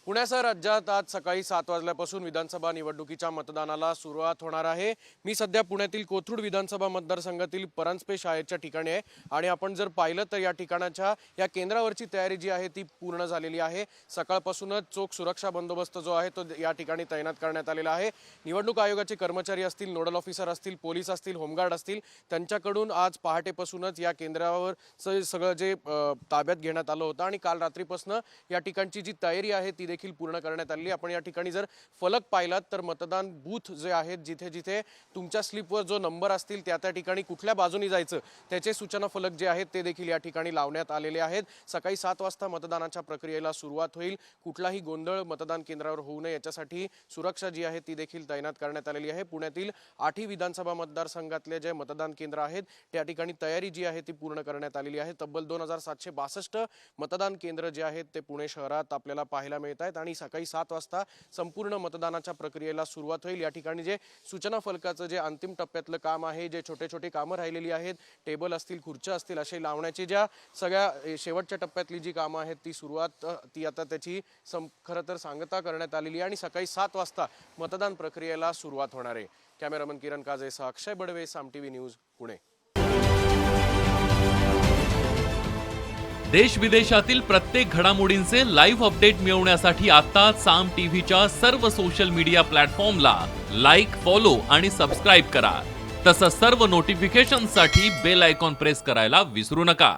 पुण्यासह राज्यात आज सकाळी 7 वाजल्यापासून विधानसभा निवडणुकीच्या मतदानाला सुरुवात होणार आहे। मी सध्या पुण्यातील कोथरूड विधानसभा मतदारसंघातील परांजपे शाळेच्या ठिकाणी आहे आणि आपण जर पाहिलं तर या ठिकाणाच्या या केंद्रावरची तयारी जी आहे ती पूर्ण झालेली आहे। सकाळपासूनच चोख सुरक्षा बंदोबस्त जो आहे तो या ठिकाणी तैनात करण्यात आलेला आहे। निवडणूक आयोगाचे कर्मचारी असतील, नोडल ऑफिसर असतील, पोलीस असतील, होमगार्ड असतील, त्यांच्याकडून आज पहाटेपासूनच या केंद्रावर सगळं जे ताब्यात घेण्यात आलं होतं आणि काल रात्रीपासून या ठिकाणची जी तयारी आहे ती देखील पूर्ण करण्यात आली। आपण या ठिकाणी जर फलक पाहिलात तर मतदान बूथ जे आहेत जिथे जिथे तुमच्या स्लिपवर जो नंबर असतील त्या ठिकाणी कुठल्या बाजूने जायचं त्याचे सूचना फलक जे आहेत ते देखील या ठिकाणी लावण्यात आलेले आहेत। सकाळी 7 वाजता मतदानाच्या प्रक्रियेला सुरुवात होईल। कुठलाही गोंधळ मतदान केंद्रावर होऊ नये याच्यासाठी सुरक्षा जी आहे ती देखील तैनात करण्यात आलेली आहे। पुण्यातील 8 विधानसभा मतदारसंघातले जे मतदान केंद्र आहेत त्या ठिकाणी तयारी जी आहे ती पूर्ण करण्यात आलेली आहे। तब्बल 2762 मतदान केंद्र जे आहेत ते पुणे शहरात आपल्याला पाहायला मिळतात आणि सकाळी 7 वाजता संपूर्ण मतदानाच्या प्रक्रियेला सुरुवात होईल। या ठिकाणी जे सूचना फलकाचं जे अंतिम टप्प्यातलं काम आहे, जे छोटे छोटे कामं राहिलेली आहेत, टेबल असतील, खुर्च्या असतील, असे लावण्याची ज्या सगळ्या शेवटच्या टप्प्यातली जी कामं आहेत ती सुरुवात ती आता त्याची खरं तर सांगता करण्यात आलेली आहे आणि सकाळी 7 वाजता मतदान प्रक्रियेला सुरुवात होणार आहे। कॅमेरामन किरण काजेसह अक्षय बडवे, साम टीव्ही न्यूज, पुणे। देश विदेशातील प्रत्येक घडामोडींचे लाईव्ह अपडेट मिळवण्यासाठी आता साम टीव्हीच्या सर्व सोशल मीडिया प्लॅटफॉर्मला लाईक, फॉलो आणि सबस्क्राईब करा। तसंच सर्व नोटिफिकेशनसाठी बेल आयकॉन प्रेस करायला विसरू नका।